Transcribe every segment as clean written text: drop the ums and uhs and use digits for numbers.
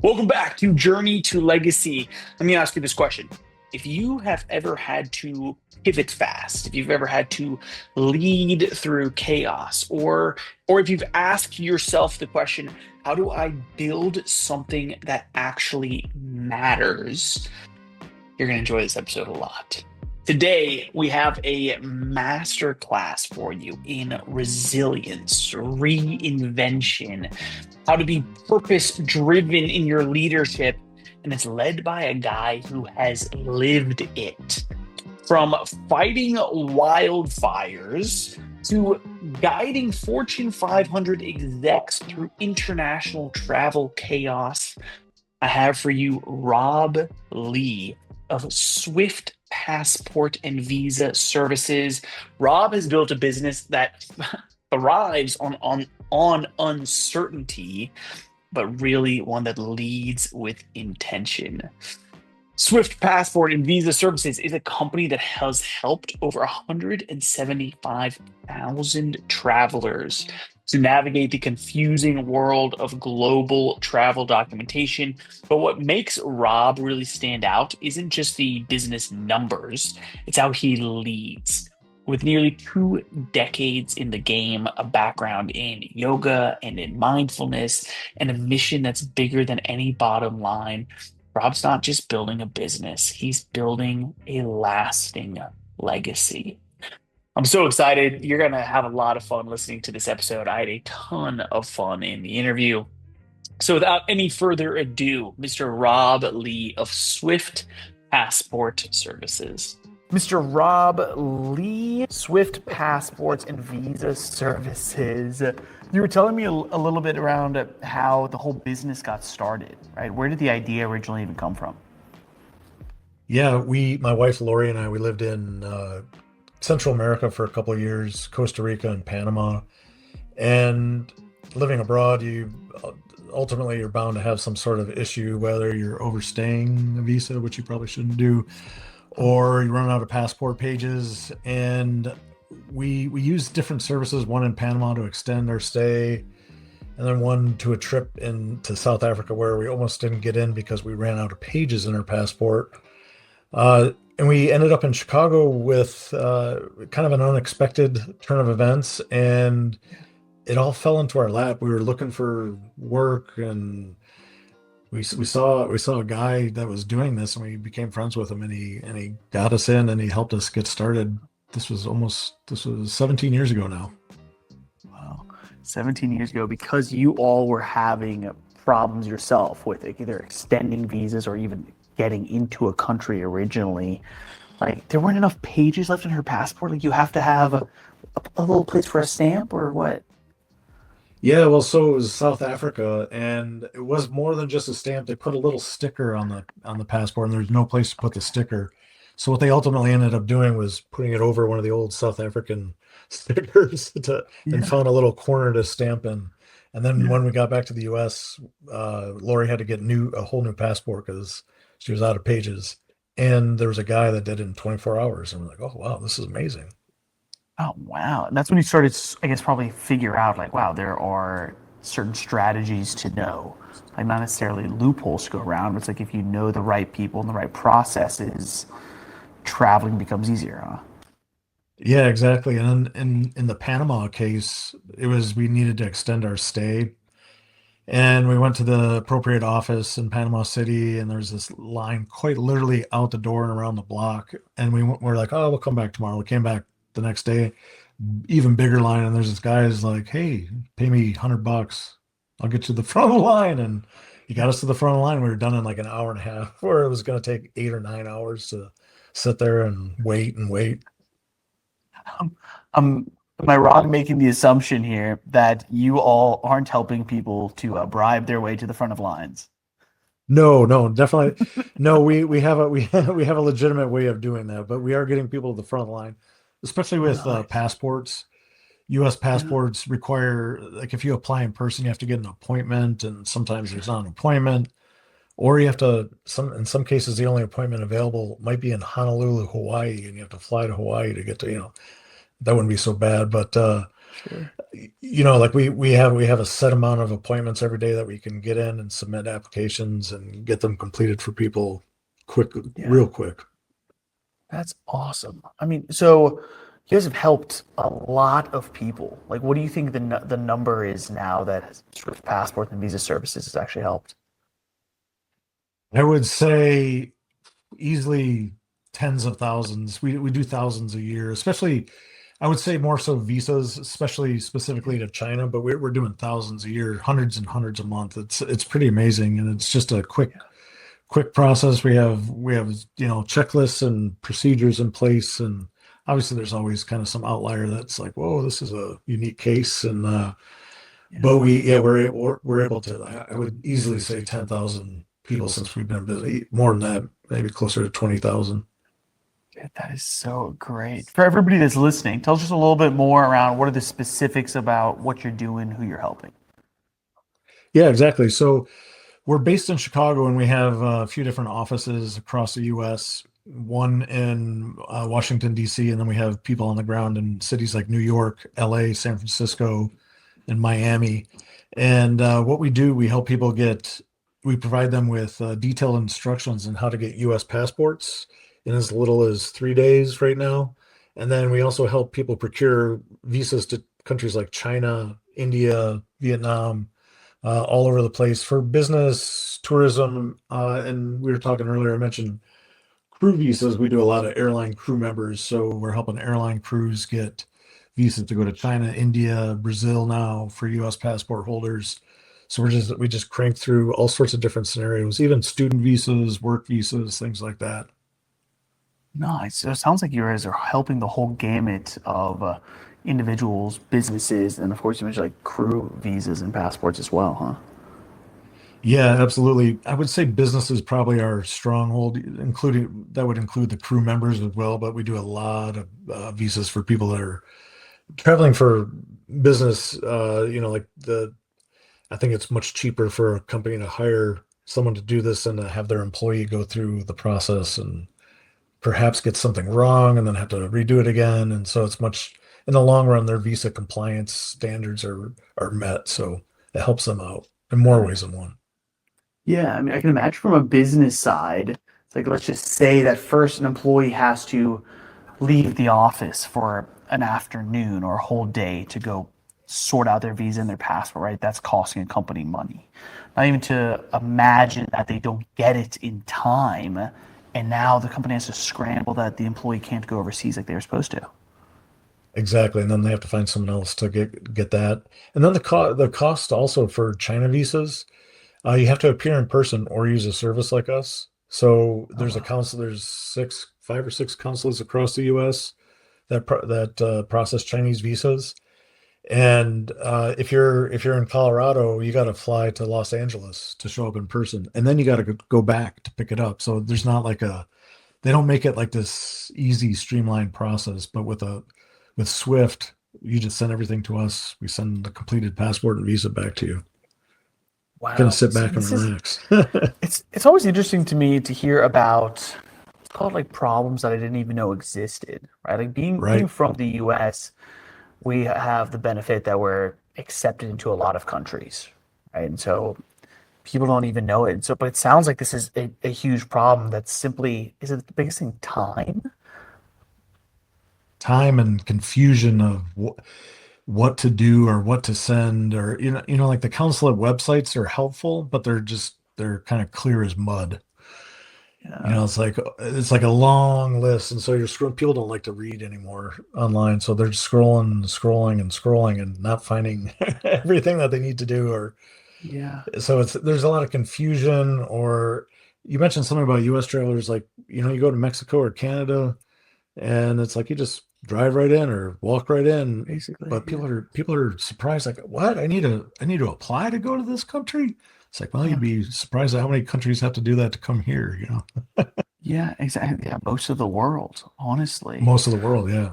Welcome back to Journey to Legacy. Let me ask you this question. If you have ever had to pivot fast, if you've ever had to lead through chaos, or if you've asked yourself the question, how do I build something that actually matters? You're going to enjoy this episode a lot. Today, we have a master class for you in resilience, reinvention, how to be purpose driven in your leadership. And it's led by a guy who has lived it. From fighting wildfires to guiding Fortune 500 execs through international travel chaos, I have for you Rob Lee of Swift Passport and Visa Services. Rob has built a business that thrives on uncertainty, but really one that leads with intention. Swift Passport and Visa Services is a company that has helped over 175,000 travelers to navigate the confusing world of global travel documentation. But what makes Rob really stand out isn't just the business numbers, it's how he leads. With nearly 2 decades in the game, a background in yoga and in mindfulness, and a mission that's bigger than any bottom line, Rob's not just building a business, he's building a lasting legacy. I'm so excited. You're going to have a lot of fun listening to this episode. I had a ton of fun in the interview. So, without any further ado, Mr. Rob Lee of Swift Passport Services. Mr. Rob Lee, Swift Passports and Visa Services. You were telling me a little bit around how the whole business got started, right? Where did the idea originally even come from? Yeah, my wife Lori and I, we lived in Central America for a couple of years, Costa Rica and Panama. And living abroad, you ultimately you're bound to have some sort of issue, whether you're overstaying a visa, which you probably shouldn't do, or you run out of passport pages. And we used different services, one in Panama to extend our stay, and then one to a trip into South Africa where we almost didn't get in because we ran out of pages in our passport. And we ended up in Chicago with kind of an unexpected turn of events, and it all fell into our lap. We were looking for work, and we saw a guy that was doing this, and we became friends with him, and he got us in, and he helped us get started. This was 17 years ago now. Wow. 17 years ago, because you all were having problems yourself with either extending visas or even getting into a country originally. Like, there weren't enough pages left in her passport. Like, you have to have a little place for a stamp or what? Yeah, well, so it was South Africa, and it was more than just a stamp. They put a little sticker on the passport, and there's no place to put the sticker. So what they ultimately ended up doing was putting it over one of the old South African stickers and Yeah, found a little corner to stamp in. And then yeah. when we got back to the U.S., Lori had to get a whole new passport because she was out of pages. And there was a guy that did it in 24 hours, and we're like, oh wow, this is amazing. Oh, wow. And that's when you started, I guess, probably figure out like, wow, there are certain strategies to know. Like, not necessarily loopholes to go around, but it's like if you know the right people and the right processes, traveling becomes easier, huh? Yeah, exactly. And in the Panama case, it was we needed to extend our stay. And we went to the appropriate office in Panama City, and there's this line quite literally out the door and around the block. And we're like, oh, we'll come back tomorrow. We came back the next day, even bigger line. And there's this guy who's like, hey, pay me $100. I'll get you to the front of the line. And he got us to the front of the line. We were done in like an hour and a half, where it was going to take 8 or 9 hours to sit there and wait and wait. Um, am I wrong in making the assumption here that you all aren't helping people to bribe their way to the front of lines? No, no, definitely. No, we have a we have a legitimate way of doing that, but we are getting people to the front of the line, especially with Nice. passports. U.S. Yeah. passports require, like, if you apply in person, you have to get an appointment, and sometimes there's not an appointment, or you have to in some cases the only appointment available might be in Honolulu, Hawaii, and you have to fly to Hawaii to get to, that wouldn't be so bad, but Sure. Like we have a set amount of appointments every day that we can get in and submit applications and get them completed for people quick, Yeah. real quick. That's awesome. I mean, so you guys have helped a lot of people. Like, what do you think the number is now that has, sort of passport and visa services has actually helped? I would say easily tens of thousands. We do thousands a year, especially I would say more so visas, especially Yeah. specifically to China, but we're doing thousands a year, hundreds and hundreds a month. It's pretty amazing, and it's just a quick process. We have checklists and procedures in place, and obviously there's always kind of some outlier that's like, whoa, this is a unique case, and Yeah. but we're able to. I would easily say 10,000 people since we've been busy. More than that, maybe closer to 20,000. Yeah, that is so great. For everybody that's listening, tell us just a little bit more around what are the specifics about what you're doing, who you're helping. Yeah, exactly. So we're based in Chicago, and we have a few different offices across the U.S. One in Washington, D.C., and then we have people on the ground in cities like New York, L.A., San Francisco, and Miami. And what we do, we provide them with detailed instructions on how to get U.S. passports in as little as 3 days right now. And then we also help people procure visas to countries like China, India, Vietnam, all over the place for business, tourism. And we were talking earlier, I mentioned crew visas. We do a lot of airline crew members. So we're helping airline crews get visas to go to China, India, Brazil now for US passport holders. So we just crank through all sorts of different scenarios, even student visas, work visas, things like that. Nice. So it sounds like you guys are helping the whole gamut of individuals, businesses, and of course you mentioned like crew visas and passports as well, huh? Yeah, absolutely. I would say business is probably our stronghold, including that would include the crew members as well, but we do a lot of visas for people that are traveling for business. I think it's much cheaper for a company to hire someone to do this than to have their employee go through the process and perhaps get something wrong and then have to redo it again. And so it's much in the long run, their visa compliance standards are met. So it helps them out in more ways than one. Yeah, I mean, I can imagine from a business side, it's like let's just say that first an employee has to leave the office for an afternoon or a whole day to go sort out their visa and their passport, right? That's costing a company money. Not even to imagine that they don't get it in time, and now the company has to scramble that the employee can't go overseas like they were supposed to. Exactly. And then they have to find someone else to get that. And then the cost also for China visas, you have to appear in person or use a service like us. So Oh there's a wow. council, there's five or six consulates across the US that process Chinese visas. And if you're in Colorado, you got to fly to Los Angeles to show up in person, and then you got to go back to pick it up. So there's not like they don't make it like this easy, streamlined process. But with Swift, you just send everything to us. We send the completed passport and visa back to you. Gonna Wow. sit See, back and this is relax. it's always interesting to me to hear about it's called like problems that I didn't even know existed, right? Like being Right. from the US, we have the benefit that we're accepted into a lot of countries, right? And so people don't even know it. So, but it sounds like this is a huge problem that's simply, is it the biggest thing, time? Time and confusion of what to do or what to send, or like the consulate websites are helpful, but they're kind of clear as mud. Yeah. It's like a long list, and so you're scrolling. People don't like to read anymore online, so they're just scrolling, and scrolling, and not finding everything that they need to do. Or Yeah. so there's a lot of confusion. Or you mentioned something about U.S. travelers, like you go to Mexico or Canada, and it's like you just drive right in or walk right in. Basically, But yeah. people are surprised, like, what? I need to apply to go to this country. It's like, well, Yeah. you'd be surprised at how many countries have to do that to come here. Yeah, exactly. Yeah, most of the world, honestly. Most of the world, yeah.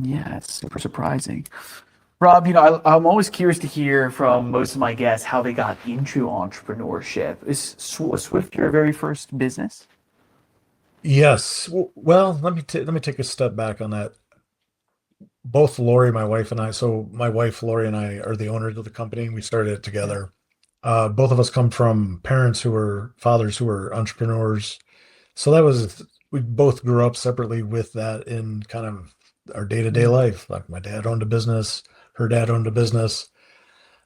Yeah, it's super surprising. Rob, I'm always curious to hear from most of my guests how they got into entrepreneurship. Was Swift your very first business? Yes. Well, let me take a step back on that. both Lori, my wife, and I. So my wife Lori and I are the owners of the company, and we started it Yeah. together. Both of us come from parents who were fathers who were entrepreneurs. So that was, we both grew up separately with that in kind of our day-to-day Mm. life. Like my dad owned a business, her dad owned a business.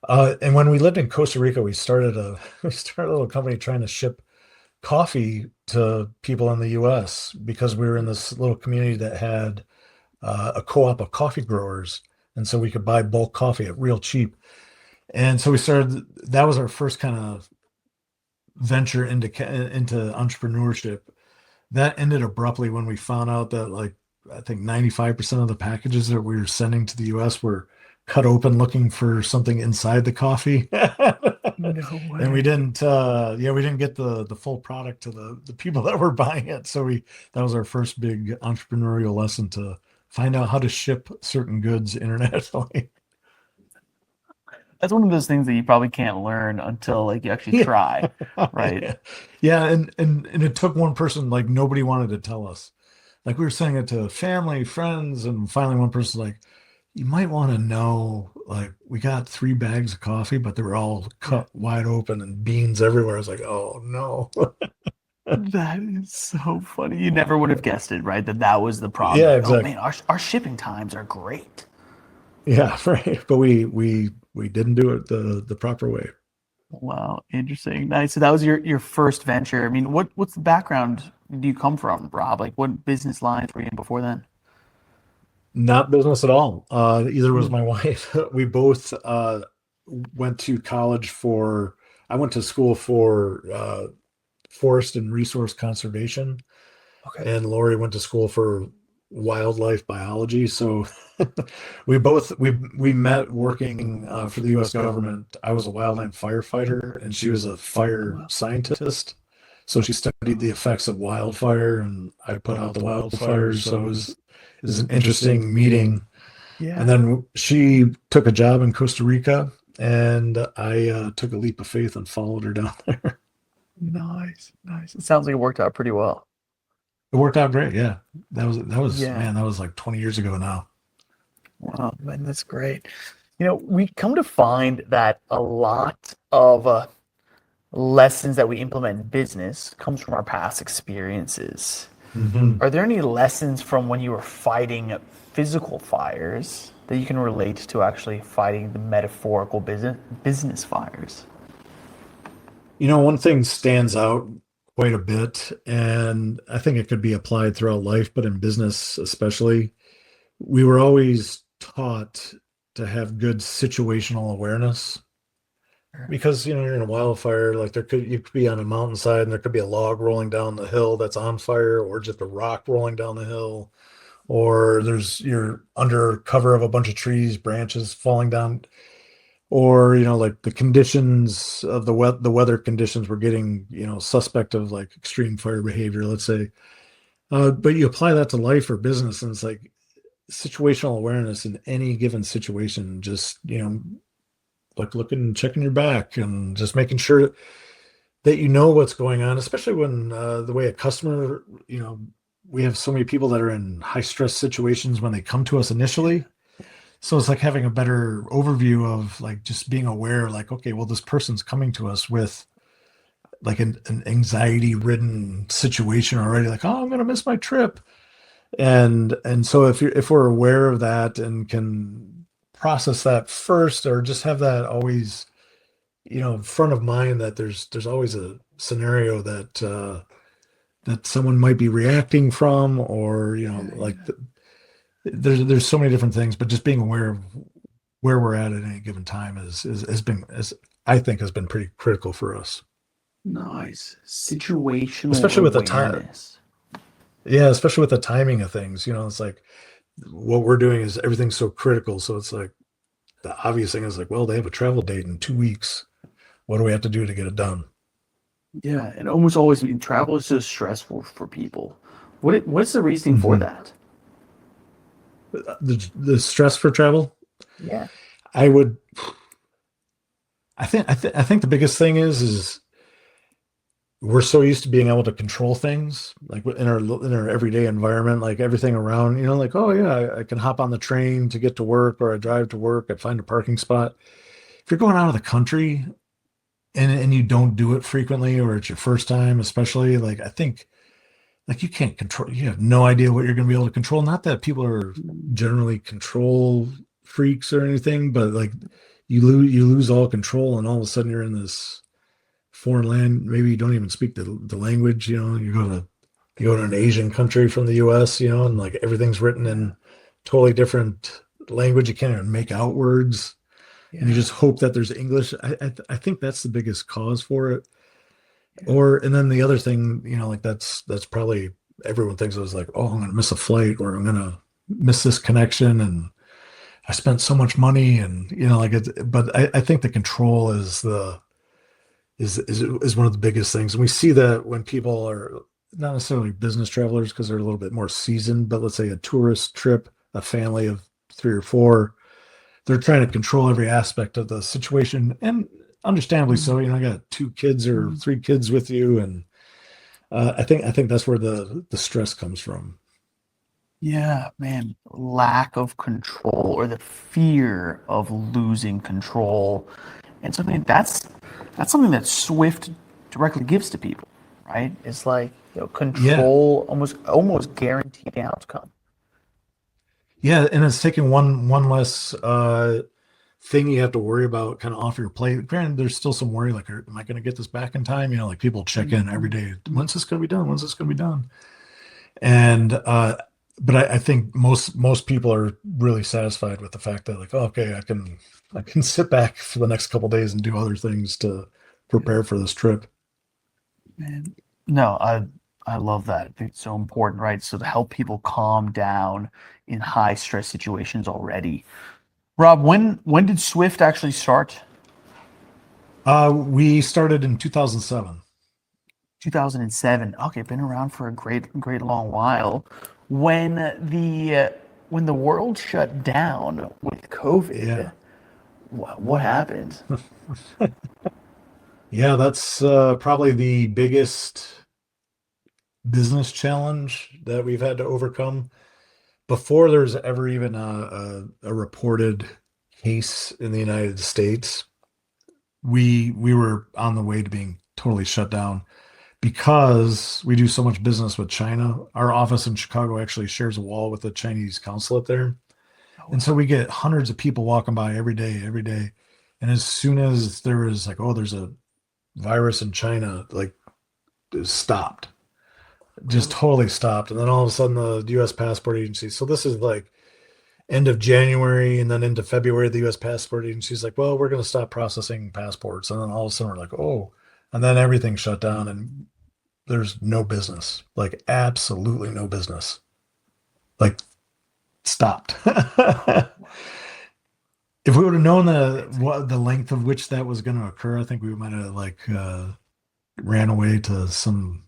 And when we lived in Costa Rica, we started a we started a little company trying to ship coffee to people in the US because we were in this little community that had a co-op of coffee growers. And so we could buy bulk coffee at real cheap. And so we started, that was our first kind of venture into entrepreneurship. That ended abruptly when we found out that like I think 95% of the packages that we were sending to the US were cut open looking for something inside the coffee. No And we way. didn't we didn't get the full product to the people that were buying it. So we that was our first big entrepreneurial lesson to find out how to ship certain goods internationally. That's one of those things that you probably can't learn until like you actually Yeah. try, right? Yeah. Yeah, and it took one person, like nobody wanted to tell us. Like we were saying it to family, friends, and finally one person like, you might want to know, like we got 3 bags of coffee, but they were all Yeah. cut wide open and beans everywhere. I was like, oh no. That is so funny. You never would have guessed it, right? That that was the problem. You're Yeah, like, oh exactly. man, our shipping times are great. Yeah, right. But we didn't do it the proper way. Wow, interesting. Nice. So that was your first venture. I mean, what's the background do you come from, Rob? Like what business lines were you in before then? Not business at all. Either was Hmm. my wife. We both went to college for, I went to school for forest and resource conservation, Okay. and Lori went to school for wildlife biology. So we met working for the U.S. government. I was a wildland firefighter, and she was a fire Wow. scientist. So she studied the effects of wildfire, and I put out the wildfires. So it was an interesting meeting. And Yeah. then she took a job in Costa Rica, and I took a leap of faith and followed her down there. Nice. Nice. It sounds like it worked out pretty well. It worked out great. Yeah, Yeah. man, that was like 20 years ago now. Wow, man, that's great. You know, we come to find that a lot of lessons that we implement in business comes from our past experiences. Hmm. Are there any lessons from when you were fighting physical fires that you can relate to actually fighting the metaphorical business fires? One thing stands out quite a bit, and I think it could be applied throughout life, but in business especially, we were always taught to have good situational awareness. Because you're in a wildfire, like you could be on a mountainside and there could be a log rolling down the hill that's on fire, or just a rock rolling down the hill, or you're under cover of a bunch of trees, branches falling down, or like the conditions of the weather conditions were getting suspect of like extreme fire behavior, let's say. But you apply that to life or business, and it's like situational awareness in any given situation, just like looking, checking your back, and just making sure that you know what's going on, especially when the way a customer, we have so many people that are in high stress situations when they come to us initially. So it's like having a better overview of like just being aware, like, okay, well, this person's coming to us with like an anxiety ridden situation already, like, oh, I'm going to miss my trip. And so if we're aware of that and can process that first, or just have that always front of mind, that there's always a scenario that someone might be reacting from, or Yeah, like yeah. there's so many different things, but just being aware of where we're at any given time is has been, as I think, has been pretty critical for us, Nice. Situational especially with the time. awareness. Yeah, especially with the timing of things. It's like what we're doing is everything's so critical. So it's like the obvious thing is like, well, they have a travel date in 2 weeks. What do we have to do to get it done? Yeah, and almost always, I mean, travel is so stressful for people. What's the reasoning for Hmm. that? The stress for travel, Yeah. I would, I think the biggest thing is we're so used to being able to control things like in our everyday environment, like everything around, like, oh yeah, I can hop on the train to get to work, or I drive to work, I find a parking spot. If you're going out of the country and you don't do it frequently, or it's your first time, especially, like, I think, like, you can't control, you have no idea what you're going to be able to control. Not that people are generally control freaks or anything, but like you lose all control, and all of a sudden you're in this foreign land. Maybe you don't even speak the language. You go to an Asian country from the US, and like everything's written Yeah. in totally different language. You can't even make out words, and you Yeah. just hope that there's English. I think that's the biggest cause for it. Yeah. And then the other thing, like that's probably, everyone thinks it was like, oh, I'm gonna miss a flight, or I'm gonna miss this connection, and I spent so much money, and like it. But I think the control is one of the biggest things, and we see that when people are not necessarily business travelers because they're a little bit more seasoned, but let's say a tourist trip, a family of three or four, they're trying to control every aspect of the situation, and understandably so. I got two kids or Mhm. three kids with you, and I think that's where the stress comes from. Yeah, man, lack of control or the fear of losing control. And something that's something that Swift directly gives to people, right? It's like, Yeah, control, almost guaranteed outcome. yeah, and it's taking one less thing you have to worry about kind of off your plate. Granted, there's still some worry, like, am I going to get this back in time? Like people check in every Mhm. day. When's this going to be done? When's this going to be done? And but I think most people are really satisfied with the fact that, like, oh, okay, I can sit back for the next couple of days and do other things to Yeah, prepare for this trip. man. No, I love that. I think it's so important, right? So to help people calm down in high stress situations already. Rob, when did Swift actually start? We started in 2007. 2007. Okay, been around for a great long while. When the world shut down with COVID, Yeah. what happened? Yeah, that's probably the biggest business challenge that we've had to overcome. Before there's ever even a reported case in the United States, we were on the way to being totally shut down because we do so much business with China. Our office in Chicago actually shares a wall with the Chinese consulate there. Oh And so wow. we get hundreds of people walking by every day, every day. And as soon as there was like, oh, there's a virus in China, like, it stopped, just Really? totally stopped. And then all of a sudden the US passport agency. So this is like end of January, and then into February, the US passport agency's like, well, we're going to stop processing passports. And then all of a sudden we're like, oh, and then everything shut down, and there's no business, like absolutely no business, like, stopped. If we would have known the length of which that was going to occur, I think we might have, like, ran away to some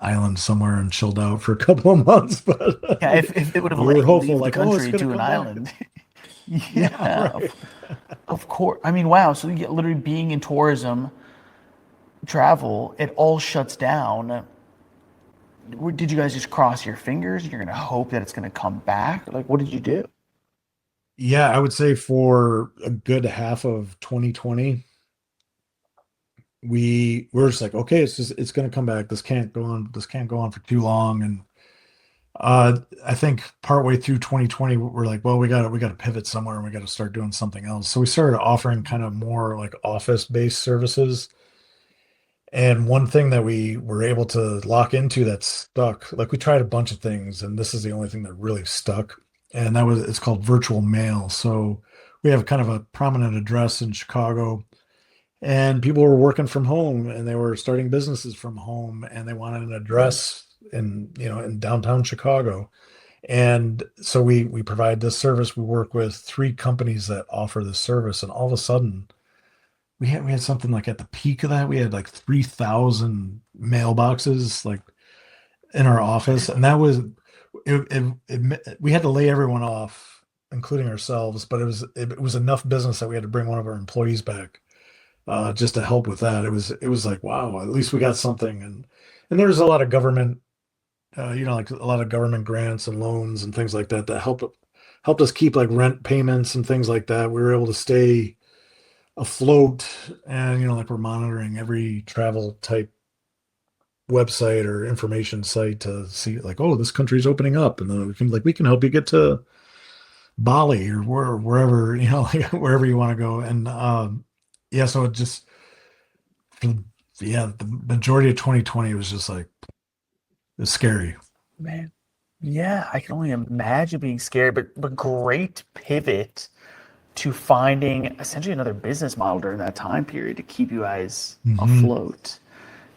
island somewhere and chilled out for a couple of months. But Yeah, if they would have we were let you hopeful, leave the like, oh, it's country going to to an come back. island. Yeah, Yeah, right. of course. I mean, wow. So you get literally being in tourism, travel, it all shuts down. Did you guys just cross your fingers? You're gonna hope that it's gonna come back? Like, what did you do? Yeah, I would say for a good half of 2020, we were just like, okay, it's going to come back. This can't go on. This can't go on for too long. And I think partway through 2020, we're like, well, we got to pivot somewhere, and we got to start doing something else. So we started offering kind of more like office-based services. And one thing that we were able to lock into that stuck, like, we tried a bunch of things, and this is the only thing that really stuck. And it's called virtual mail. So we have kind of a prominent address in Chicago, and people were working from home, and they were starting businesses from home, and they wanted an address in downtown Chicago. And so we provide this service. We work with three companies that offer this service, and all of a sudden we had something like, at the peak of that, we had like 3,000 mailboxes, like, in our office, and that was we had to lay everyone off, including ourselves, but it was enough business that we had to bring one of our employees back just to help with that. It was like, wow, at least we got something. And there's a lot of government, like a lot of government grants and loans and things like that that helped us keep like rent payments and things like that. We were able to stay afloat, and like we're monitoring every travel type website or information site to see like, oh, this country's opening up, and then we can help you get to Bali or wherever, like wherever you want to go. And yeah, so it just for yeah, the majority of 2020 was just like it's scary. Man, yeah, I can only imagine being scared, but great pivot to finding essentially another business model during that time period to keep you guys Hmm. afloat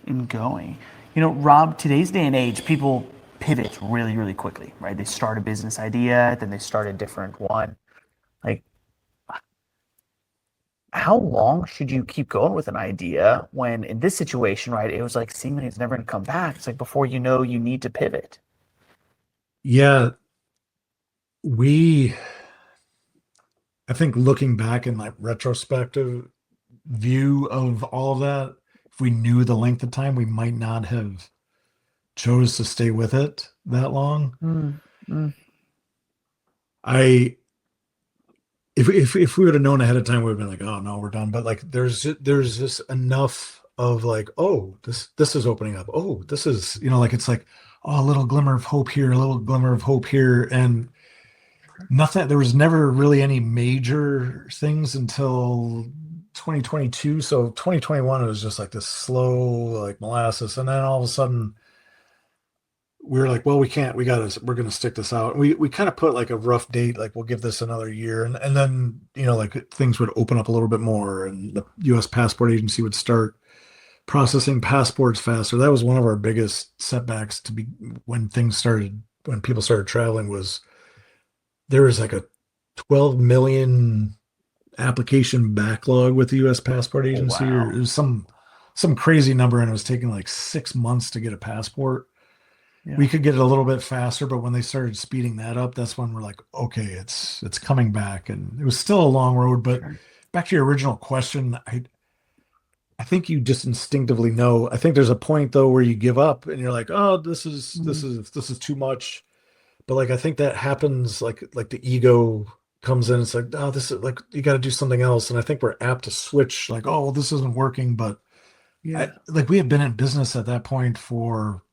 and going. Rob, today's day and age, people pivot really, really quickly, right? They start a business idea, then they start a different one. Like, how long should you keep going with an idea when in this situation, right, it was like seemingly it's never going to come back. It's like before you know, you need to pivot. Yeah, we I think looking back in like retrospective view of all of that, if we knew the length of time, we might not have chose to stay with it that long. Mm, mm, I if we would have known ahead of time, we would have been like, oh no, we're done. But like there's just enough of like, oh, this is opening up. Oh, this is, like it's like, oh, a little glimmer of hope here, a little glimmer of hope here. And nothing, there was never really any major things until 2022. So 2021 it was just like this slow like molasses. And then all of a sudden we were like, well, we can't, we're gonna stick this out. And we kind of put like a rough date, like we'll give this another year. And then, like things would open up a little bit more and the US passport agency would start processing passports faster. That was one of our biggest setbacks to be when people started traveling was there was like a 12 million application backlog with the US passport oh, agency, or it wow. was some crazy number, and it was taking like 6 months to get a passport. We Yeah. could get it a little bit faster, but when they started speeding that up, that's when we're like, okay, it's coming back. And it was still a long road, but Sure. back to your original question, I think you just instinctively know. I think there's a point though where you give up and you're like, oh, Mm, this is too much. But like I think that happens like the ego comes in. It's like, oh, this is like you got to do something else. And I think we're apt to switch like, oh, well, this isn't working. But yeah. like we had been in business at that point for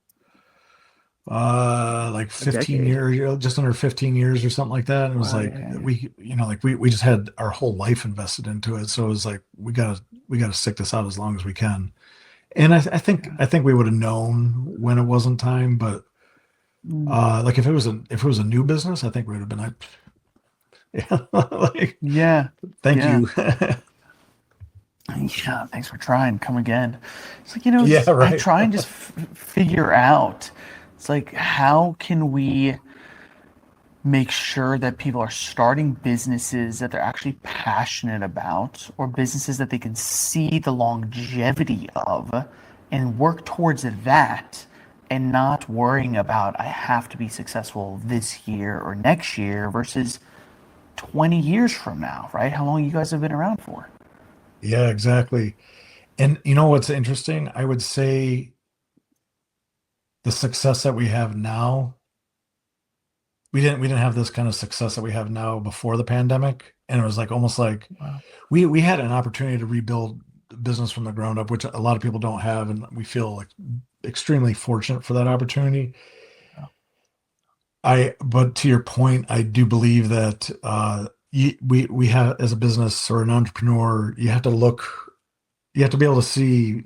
like A 15 decade. years, just under 15 years or something like that. And it was Wow. like Yeah. we just had our whole life invested into it. So it was like we gotta stick this out as long as we can. And I think Yeah. I think we would have known when it wasn't time, but Mm, like if it was a new business, I think we would have been like, yeah, like yeah. thank Yeah. you. Yeah. Thanks for trying. Come again. It's like, Yeah, I right. try and just figure out. It's like, how can we make sure that people are starting businesses that they're actually passionate about or businesses that they can see the longevity of and work towards that and not worrying about I have to be successful this year or next year versus 20 years from now, right? How long you guys have been around for? Yeah, exactly. And you know what's interesting? I would say the success that we have now, we didn't have this kind of success that we have now before the pandemic. And it was like almost like Wow. we had an opportunity to rebuild the business from the ground up, which a lot of people don't have, and we feel like extremely fortunate for that opportunity. But to your point, I do believe that we have as a business or an entrepreneur, you have to be able to see.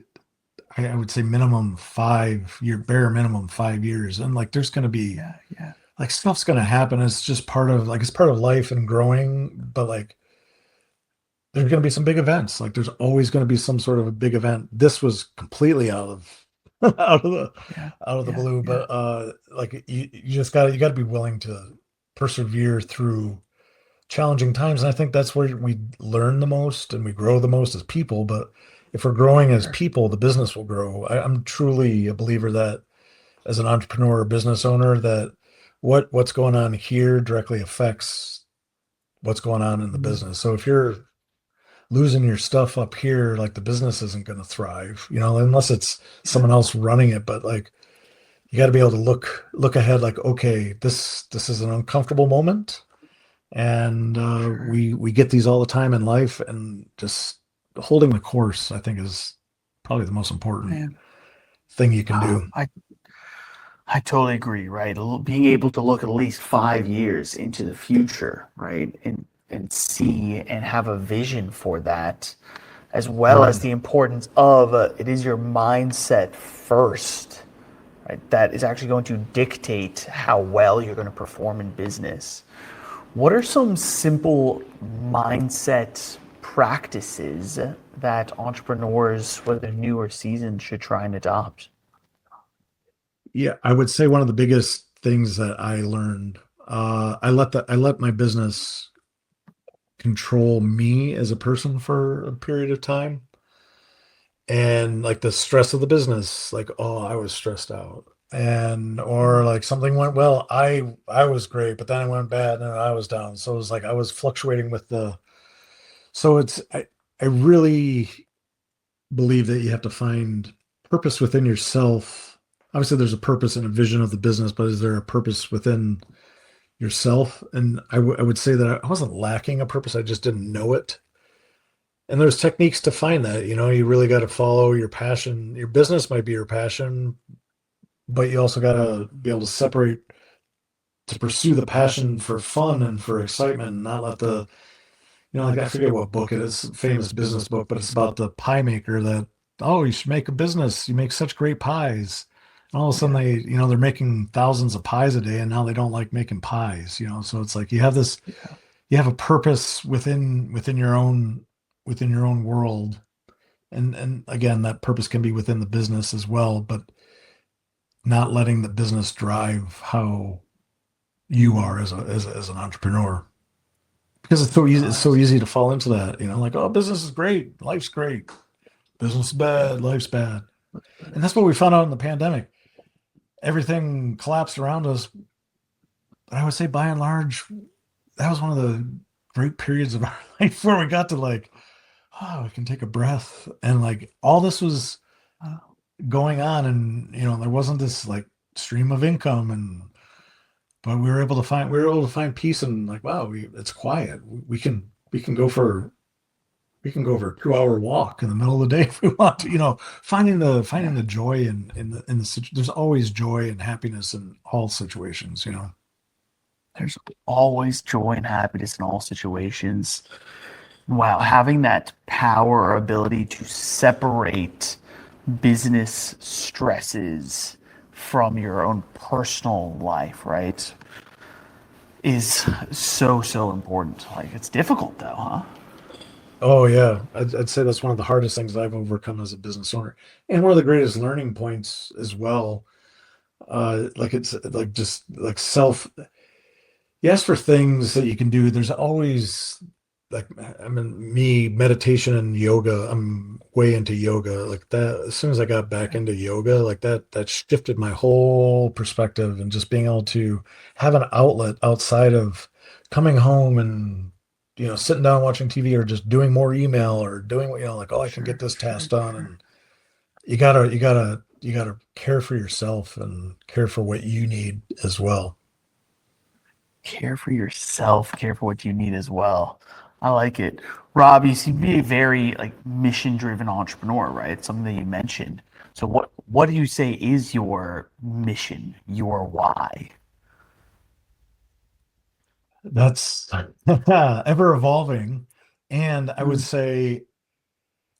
I would say minimum 5 year, bare minimum 5 years, and like there's going to be Yeah, yeah, like stuff's going to happen. It's just part of life and growing, but like there's going to be some big events. Like there's always going to be some sort of a big event. This was completely out of out of the yeah, out of the yeah, blue, yeah. but like you got to be willing to persevere through challenging times. And I think that's where we learn the most and we grow the most as people. But if we're growing as Sure. people, the business will grow. I'm truly a believer that as an entrepreneur or business owner, that what's going on here directly affects what's going on in the Mm, business. So if you're losing your stuff up here, like the business isn't going to thrive, unless it's someone else running it. But like you got to be able to look ahead, like, okay, this is an uncomfortable moment, and Sure. we get these all the time in life, and just holding the course, I think, is probably the most important Man, thing you can ah, do. I totally agree, right? Being able to look at least 5 years into the future, right? And see and have a vision for that, as well as Right. the importance of it is your mindset first, right? That is actually going to dictate how well you're going to perform in business. What are some simple mindset practices that entrepreneurs, whether they're new or seasoned, should try and adopt? Yeah, I would say one of the biggest things that I learned, I let my business control me as a person for a period of time. And like the stress of the business, like, oh, I was stressed out. And or like something went well, I was great, but then it went bad and I was down. So it was like I was fluctuating with the so it's I really believe that you have to find purpose within yourself. Obviously, there's a purpose and a vision of the business, but is there a purpose within yourself? And I would say that I wasn't lacking a purpose, I just didn't know it. And there's techniques to find that. You really got to follow your passion. Your business might be your passion, but you also got to be able to separate to pursue the passion for fun and for excitement, and not let like I forget what book it is, famous business book, but it's about the pie maker that, oh, you should make a business. You make such great pies. And all of a sudden Yeah, they're making thousands of pies a day and now they don't like making pies. So it's like yeah, you have a purpose within your own world. And again, that purpose can be within the business as well, but not letting the business drive how you are as an entrepreneur. Because it's so nice. easy to fall into that, like, oh, business is great, life's great, business is Yeah, bad, life's bad. And that's what we found out in the pandemic. Everything collapsed around us. But I would say by and large, that was one of the great periods of our life where we got to like, oh, we can take a breath. And like all this was going on, and there wasn't this like stream of income, and but we were able to find peace, and like, wow, it's quiet. We can go for a 2 hour walk in the middle of the day if we want to. Finding yeah. the joy there's always joy and happiness in all situations. There's always joy and happiness in all situations. Wow, having that power or ability to separate business stresses from your own personal life, right, is so, so important. Like, it's difficult though, huh? Oh yeah, I'd say that's one of the hardest things I've overcome as a business owner, and one of the greatest learning points as well. Like it's like just like self. You ask for things that you can do. There's always like, I mean, me, meditation and yoga. I'm way into yoga. Like that, as soon as I got back into yoga, like that shifted my whole perspective, and just being able to have an outlet outside of coming home and sitting down watching TV, or just doing more email, or doing what, like, oh, I can get Sure, this task sure, done. sure. And you gotta care for yourself and care for what you need as well. Care for yourself, care for what you need as well. I like it. Rob, you seem to be a very like mission driven entrepreneur, right? It's something that you mentioned. So what do you say is your mission, your why? That's ever evolving. And I would Mm, say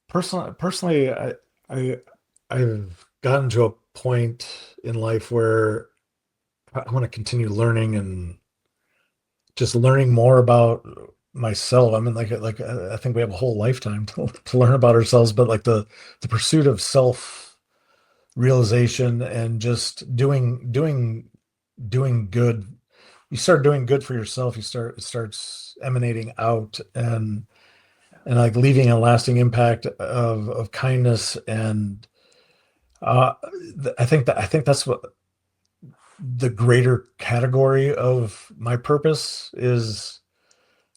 personally, I I've gotten to a point in life where I want to continue learning, and just learning more about myself. I mean, like I think we have a whole lifetime to learn about ourselves, but like the pursuit of self realization, and just doing good. You start doing good for yourself, it starts emanating out, and like leaving a lasting impact of kindness. And uh I think that's what the greater category of my purpose is.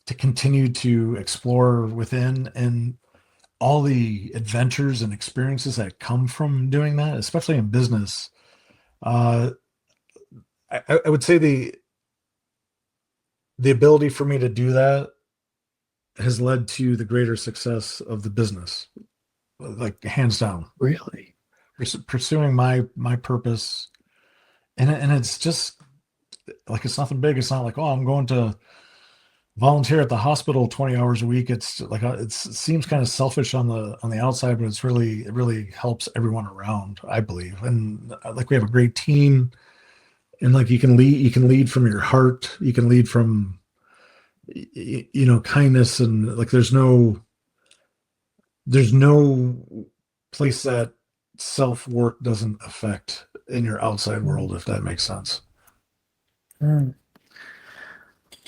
to continue to explore within, and all the adventures and experiences that come from doing that, especially in business. Uh, I would say the ability for me to do that has led to the greater success of the business, like hands down. Really? Pursuing my purpose, and it's just like it's nothing big. It's not like, oh, I'm going to volunteer at the hospital 20 hours a week. It's like it seems kind of selfish on the outside, but it really helps everyone around, I believe. And like we have a great team, and like you can lead from your heart, you can lead from kindness, and like there's no place that self work doesn't affect in your outside world, if that makes sense. Mm.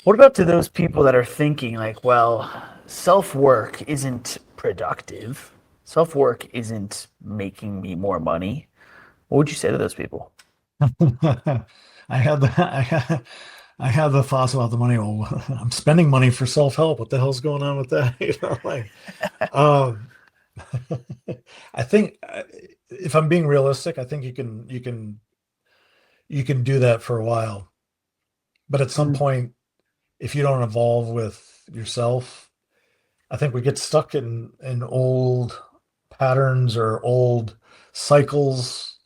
What about to those people that are thinking like, well, self-work isn't productive. Self-work isn't making me more money. What would you say to those people? I had the thoughts about the money. Well, I'm spending money for self help. What the hell's going on with that? Um, I think if I'm being realistic, I think you can do that for a while, but at some Mm. point, if you don't evolve with yourself, I think we get stuck in old patterns or old cycles,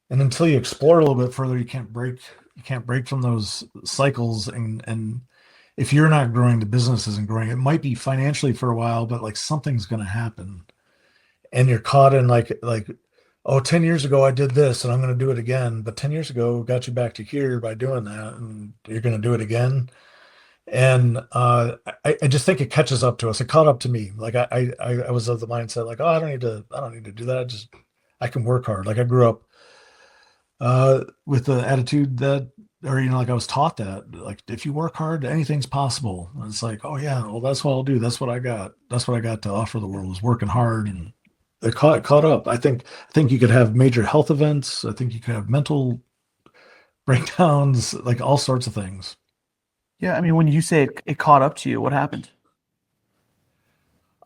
and until you explore a little bit further, you can't break from those cycles. And if you're not growing, the business isn't growing. It might be financially for a while, but like something's going to happen, and you're caught in like, oh, 10 years ago I did this and I'm going to do it again, but 10 years ago got you back to here by doing that, and you're going to do it again. And I just think it catches up to us. It caught up to me. Like I was of the mindset like, oh, I don't need to do that. I can work hard. Like I grew up with the attitude that, or like I was taught that, like if you work hard, anything's possible. And it's like, oh yeah, well that's what I'll do. That's what I got. That's what I got to offer the world, is working hard. And it caught up. I think you could have major health events. I think you could have mental breakdowns, like all sorts of things. Yeah, I mean, when you say it caught up to you, what happened?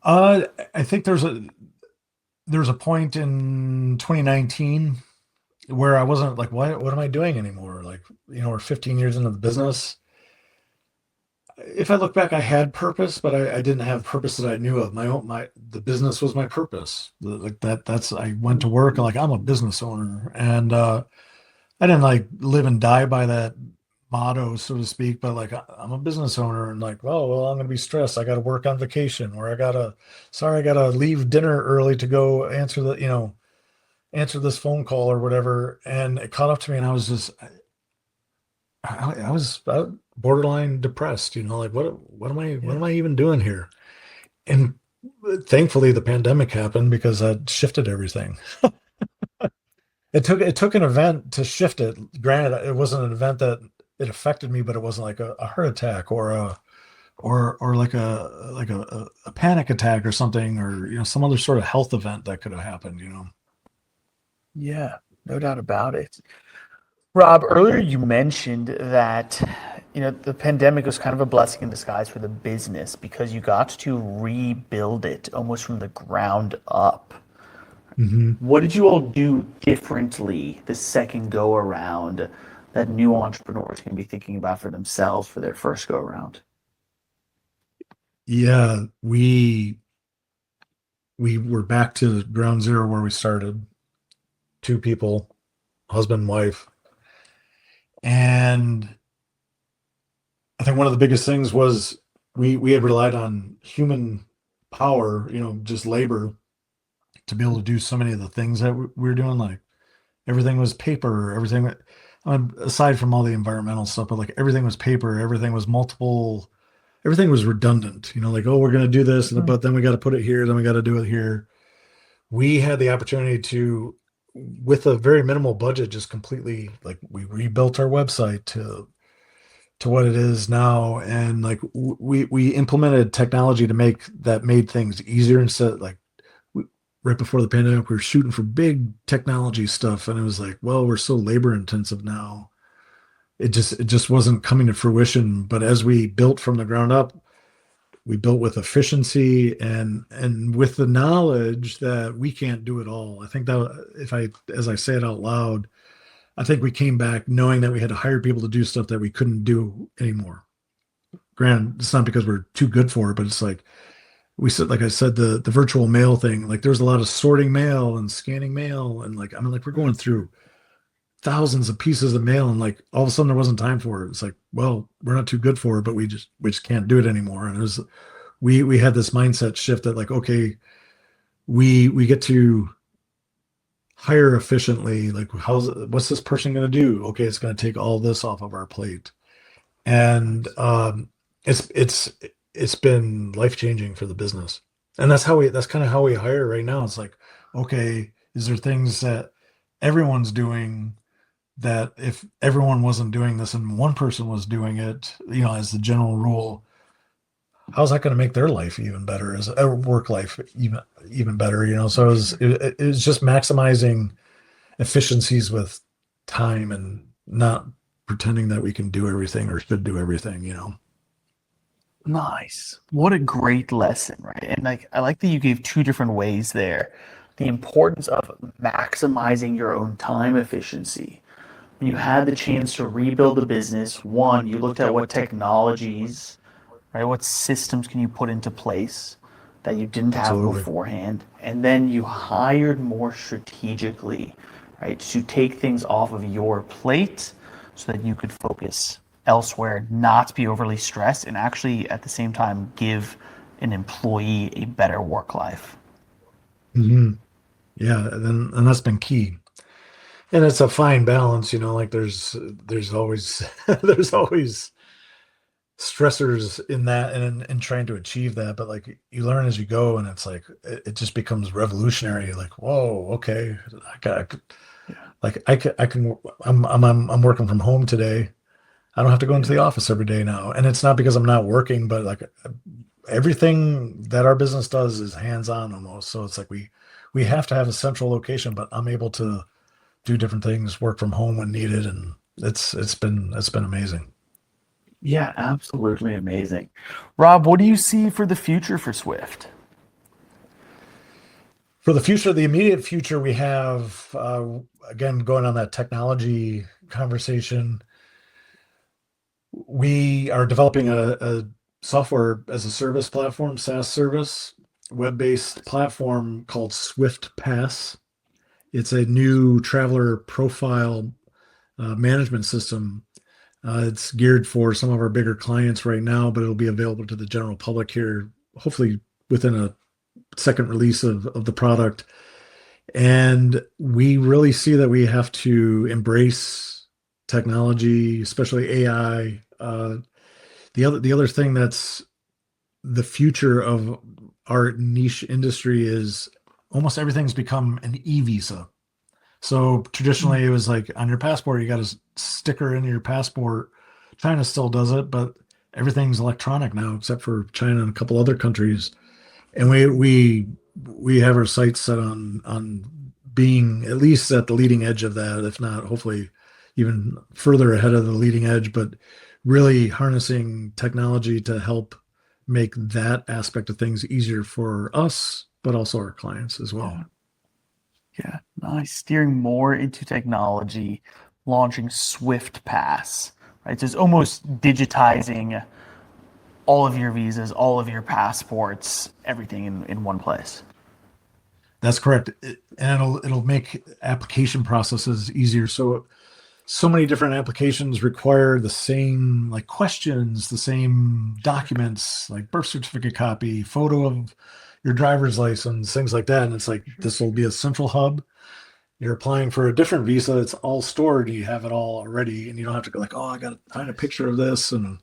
I think there's a point in 2019 where I wasn't like, what am I doing anymore? Like, we're 15 years into the business. If I look back, I had purpose, but I didn't have purpose that I knew of. The business was my purpose. Like that's I went to work and like I'm a business owner, and I didn't like live and die by that motto, so to speak. But like I'm a business owner, and like, well, I'm gonna be stressed. I got to work on vacation, or I gotta leave dinner early to go answer this phone call or whatever. And it caught up to me, and I was just I was borderline depressed. Like what Yeah. am I even doing here? And thankfully, the pandemic happened because that shifted everything. It took an event to shift it. Granted, it wasn't an event that it affected me, but it wasn't like a heart attack or like a panic attack or something, or some other sort of health event that could have happened. Yeah, no doubt about it. Rob, earlier you mentioned that, the pandemic was kind of a blessing in disguise for the business because you got to rebuild it almost from the ground up. Hmm. What did you all do differently the second go around that new entrepreneurs can be thinking about for themselves for their first go around? Yeah, we were back to ground zero where we started. Two people, husband and wife, and I think one of the biggest things was we had relied on human power, just labor, to be able to do so many of the things that we were doing. Like everything was paper, everything. Aside from all the environmental stuff, but like everything was paper, everything was multiple, everything was redundant. Like, oh, we're going to do this, Hmm. but then we got to put it here, then we got to do it here. We had the opportunity to, with a very minimal budget, just completely like we rebuilt our website to what it is now, and like we implemented technology to made things easier. Instead, like we, right before the pandemic, we were shooting for big technology stuff, and it was like, well, we're so labor intensive now. It just wasn't coming to fruition. But as we built from the ground up, We built with efficiency and with the knowledge that we can't do it all. I think that if I as I say it out loud, I think we came back knowing that we had to hire people to do stuff that we couldn't do anymore. Granted, it's not because we're too good for it, but it's like we said, like I said, the virtual mail thing. Like there's a lot of sorting mail and scanning mail, and like I mean, like we're going through thousands of pieces of mail, and like all of a sudden there wasn't time for it. It's like, well, we're not too good for it, but we just can't do it anymore. And it was we had this mindset shift that like, okay, we get to hire efficiently. Like, what's this person going to do? Okay, it's going to take all this off of our plate, and it's been life changing for the business. And that's kind of how we hire right now. It's like, okay, is there things that everyone's doing that if everyone wasn't doing this and one person was doing it, as the general rule, how's that going to make their life even better, as a work life even better? So it was just maximizing efficiencies with time and not pretending that we can do everything or should do everything. Nice. What a great lesson, right? And like I like that you gave two different ways there. The importance of maximizing your own time efficiency. When you had the chance to rebuild the business, one, you looked at what technologies, right? What systems can you put into place that you didn't have Absolutely. beforehand? And then you hired more strategically, right? To take things off of your plate so that you could focus elsewhere, not be overly stressed, and actually at the same time give an employee a better work life. Hmm. Yeah, and that's been key. And it's a fine balance, like there's always there's always stressors in that and trying to achieve that, but like you learn as you go, and it's like it just becomes revolutionary. Like, whoa, okay, I can I'm working from home today. I don't have to go into Yeah. the office every day now, and it's not because I'm not working, but like everything that our business does is hands on almost. So it's like we have to have a central location, but I'm able to do different things, work from home when needed, and it's been amazing. Yeah, absolutely amazing. Rob, what do you see for the future for Swift? For the future, the immediate future, we have again going on that technology conversation. We are developing a software as a service platform, SaaS service, web-based platform called Swift Pass. It's a new traveler profile management system. It's geared for some of our bigger clients right now, but it'll be available to the general public here, hopefully within a second release of the product. And we really see that we have to embrace technology, especially AI. The other thing that's the future of our niche industry is almost everything's become an e-visa. So traditionally, it was like on your passport, you got a sticker in your passport. China still does it, but everything's electronic now, except for China and a couple other countries. And we have our sights set on being at least at the leading edge of that, if not hopefully even further ahead of the leading edge, but really harnessing technology to help make that aspect of things easier for us, but also our clients as well. Yeah, yeah, nice. Steering more into technology, launching Swift Pass, right? So it's almost digitizing all of your visas, all of your passports, everything in one place. That's correct. And it'll make application processes easier. So many different applications require the same like questions, the same documents, like birth certificate copy, photo of your driver's license, things like that. And it's like this will be a central hub. You're applying for a different visa. It's all stored. You have it all already, and you don't have to go like, oh, I got to find a picture of this, and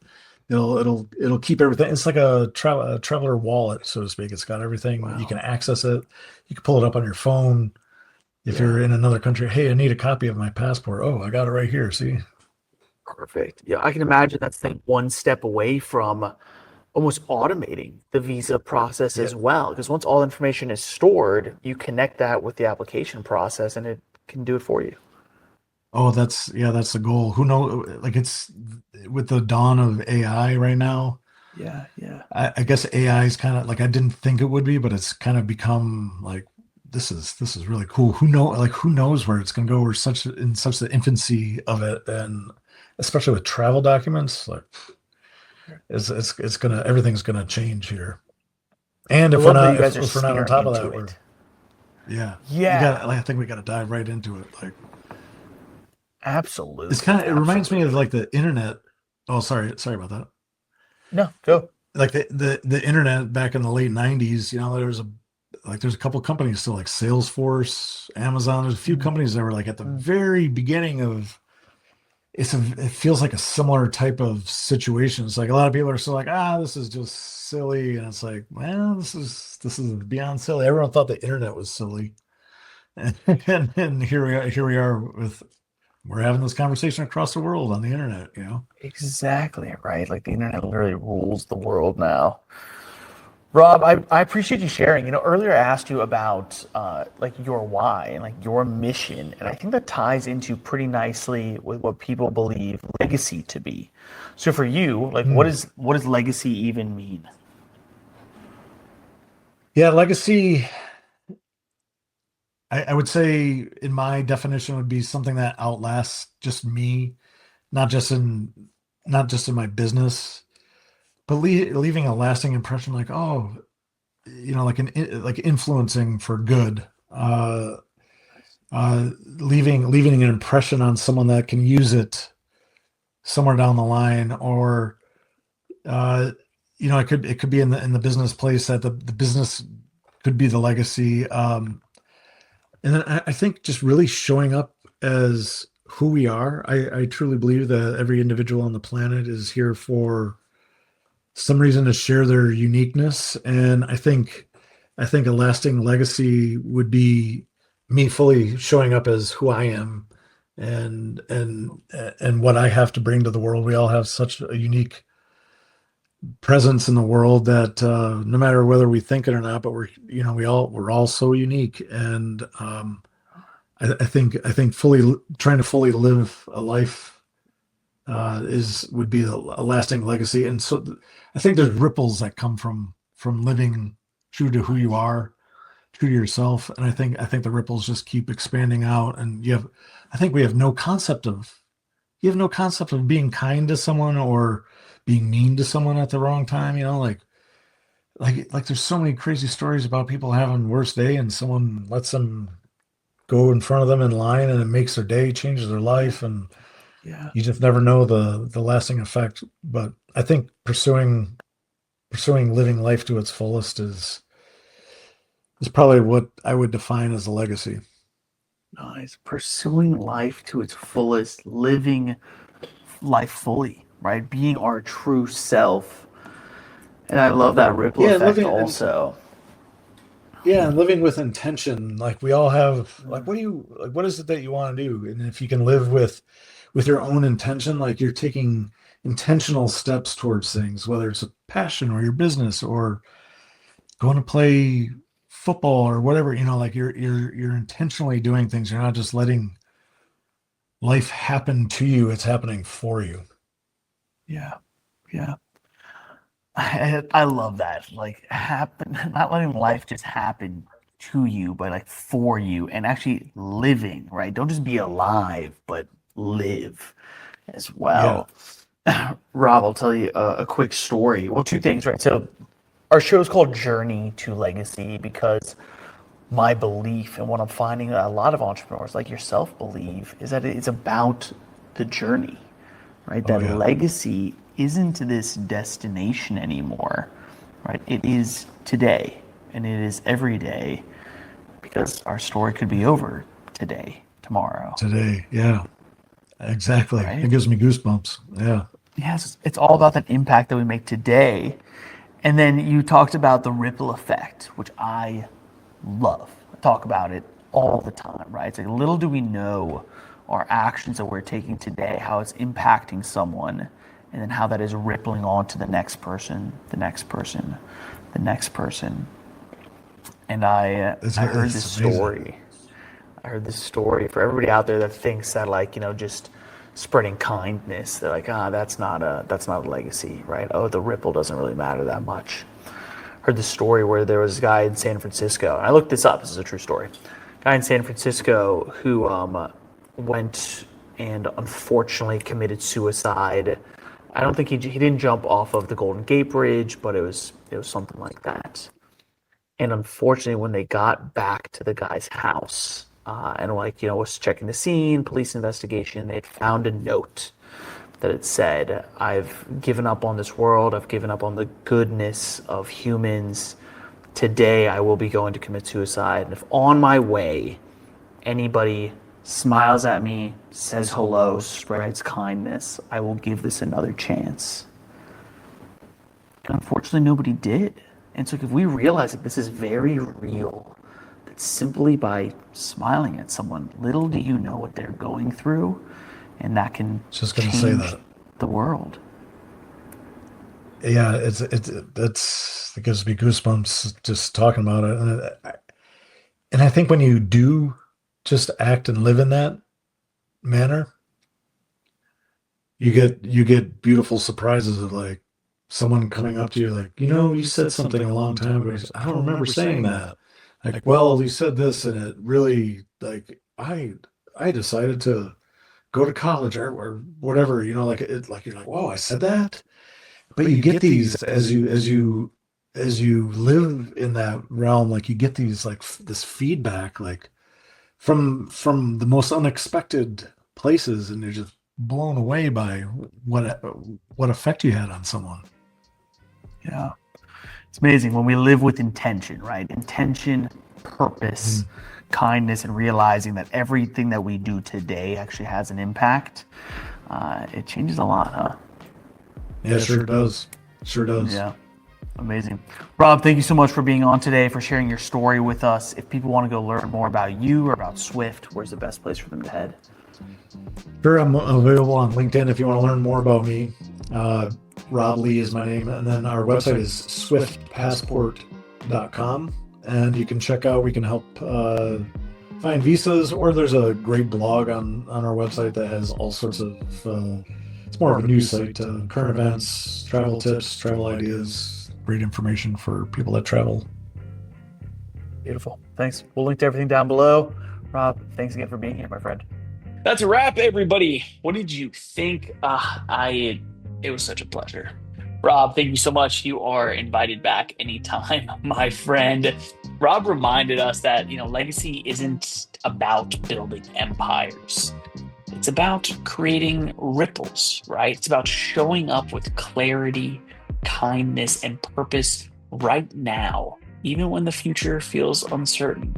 it'll keep everything. It's like a traveler wallet, so to speak. It's got everything. You can Wow. access it. You can pull it up on your phone. If Yeah, you're in another country, hey, I need a copy of my passport. Oh, I got it right here. See? perfect. Yeah, I can imagine that's like one step away from almost automating the visa process Yeah. as well. Because once all information is stored, you connect that with the application process and it can do it for you. Oh, that's the goal. Who knows? Like it's with the dawn of AI right now. Yeah, yeah. I guess AI is kind of like I didn't think it would be, but it's kind of become like this is really cool. Who knows where it's going to go? We're such in such the infancy of it, and especially with travel documents, like it's gonna everything's gonna change here. And I if we're love that you not guys are if we're not on steering top of into that, we're it. yeah. You Yeah, got. Like, I think we got to dive right into it. Like it's absolutely, kind of it reminds me of absolutely. like the internet. Oh, sorry about that. No, go. Like the internet back in the late 90s, there's a couple companies still like Salesforce, Amazon. There's a few Mm, companies that were like at the mm. very beginning of it feels like a similar type of situation. It's like a lot of people are still like, this is just silly. And it's like, well, this is beyond silly. Everyone thought the internet was silly. And here we are we're having this conversation across the world on the internet. Exactly, right? Like the internet literally rules the world now. Rob, I appreciate you sharing. Earlier I asked you about like your why and like your mission, and I think that ties into pretty nicely with what people believe legacy to be. So for you, like Hmm. what does legacy even mean? Yeah, legacy, I would say in my definition would be something that outlasts just me, not just in not just in my business, but leaving a lasting impression like, like influencing for good. Leaving an impression on someone that can use it somewhere down the line, or uh, it could be in the business place that the business could be the legacy. And then I think just really showing up as who we are. I truly believe that every individual on the planet is here for some reason to share their uniqueness. And I think a lasting legacy would be me fully showing up as who I am and what I have to bring to the world. We all have such a unique presence in the world that no matter whether we think it or not, but we're all so unique. And I think trying to fully live a life is would be a lasting legacy. And so I think there's ripples that come from living true to who you Nice. are, true to yourself. And I think the ripples just keep expanding out. And I think you have no concept of being kind to someone or being mean to someone at the wrong time. Like there's so many crazy stories about people having worst day and someone lets them go in front of them in line and it makes their day, changes their Yeah, life, and yeah. you just never know the lasting effect. But I think pursuing living life to its fullest is probably what I would define as a legacy. Nice. Pursuing life to its fullest, living life fully, right? Being our true self. And I love that ripple Yeah, and effect living and also. yeah, and living with intention. Like we all have like what is it that you want to do? And if you can live with your own intention, like you're taking intentional steps towards things, whether it's a passion or your business or going to play football or whatever, like you're intentionally doing things. You're not just letting life happen to you, it's happening for you. Yeah, yeah. I love that. Like happen, not letting life just happen to you, but like for you and actually living, right? Don't just be alive, but live as Yeah. well. Rob, I'll tell you a quick story. Well, two things, right? So our show is called Journey to Legacy because my belief and what I'm finding that a lot of entrepreneurs like yourself believe is that it's about the journey, right? Oh That yeah. legacy isn't this destination anymore, right? It is today and it is every day because our story could be over today, tomorrow, Today. Yeah. Exactly. right? It gives me goosebumps. Yeah. Yes, it's all about that impact that we make today. And then you talked about the ripple effect, which I love. I talk about it all the time, right? It's like little do we know our actions that we're taking today, how it's impacting someone, and then how that is rippling on to the next person, the next person, the next person. And It's I heard this it's amazing. story. I heard this story for everybody out there that thinks that like, just spreading kindness. They're like, that's not a legacy, right? Oh, the ripple doesn't really matter that much. Heard this story where there was a guy in San Francisco, and I looked this up. This is a true story. Guy in San Francisco who went and unfortunately committed suicide. I don't think he didn't jump off of the Golden Gate Bridge, but it was something like that. And unfortunately, when they got back to the guy's house and was checking the scene, police investigation, they had found a note that it said, "I've given up on this world. I've given up on the goodness of humans. Today, I will be going to commit suicide. And if on my way, anybody smiles at me, says hello, spreads kindness, I will give this another chance." And unfortunately, nobody did. And so if we realize that this is very real, that simply by smiling at someone, little do you know what they're going through, and that can Just gonna say change that. the world. Yeah, it gives me goosebumps just talking about it, and I think when you do just act and live in that manner, you get beautiful surprises of like someone coming up to you like, you said something a long time ago. I don't remember saying that. Like, well, you said this, and it really like I decided to go to college or whatever. Like like you're like, whoa, I said that. But you get these as you live in that realm, like you get these like this feedback like from the most unexpected places, and you're just blown away by what effect you had on someone. Yeah. It's amazing when we live with intention, right? Intention, purpose, kindness, and realizing that everything that we do today actually has an impact. It changes a lot, huh? Yeah, sure does. Sure does. Yeah. Amazing. Rob, thank you so much for being on today, for sharing your story with us. If people want to go learn more about you or about Swift, where's the best place for them to head? Sure, I'm available on LinkedIn if you want to learn more about me. Rob Lee is my name, and then our website is swiftpassport.com, and you can check out. We can help find visas, or there's a great blog on our website that has all sorts of. It's more of a news site, current events, travel tips, travel ideas, great information for people that travel. Beautiful. Thanks. We'll link to everything down below. Rob, thanks again for being here, my friend. That's a wrap, everybody. What did you think? It was such a pleasure. Rob, thank you so much. You are invited back anytime, my friend. Rob reminded us that, legacy isn't about building empires. It's about creating ripples, right? It's about showing up with clarity, kindness, and purpose right now, even when the future feels uncertain.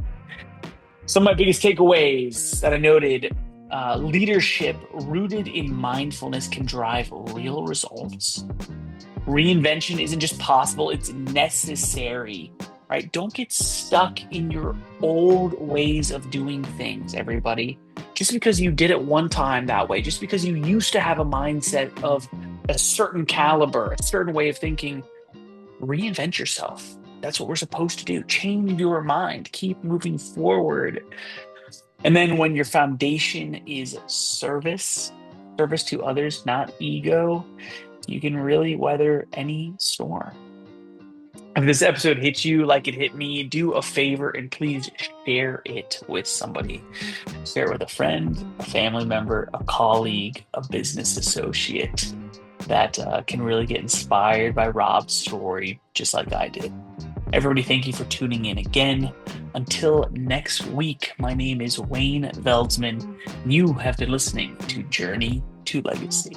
Some of my biggest takeaways that I noted: leadership rooted in mindfulness can drive real results. Reinvention isn't just possible, it's necessary, right? Don't get stuck in your old ways of doing things, everybody. Just because you did it one time that way, just because you used to have a mindset of a certain caliber, a certain way of thinking, reinvent yourself. That's what we're supposed to do. Change your mind, keep moving forward. And then when your foundation is service to others, not ego, you can really weather any storm. If this episode hit you like it hit me, do a favor and please share it with somebody. Share it with a friend, a family member, a colleague, a business associate that can really get inspired by Rob's story, just like I did. Everybody, thank you for tuning in again. Until next week, my name is Wayne Veldsman. You have been listening to Journey to Legacy.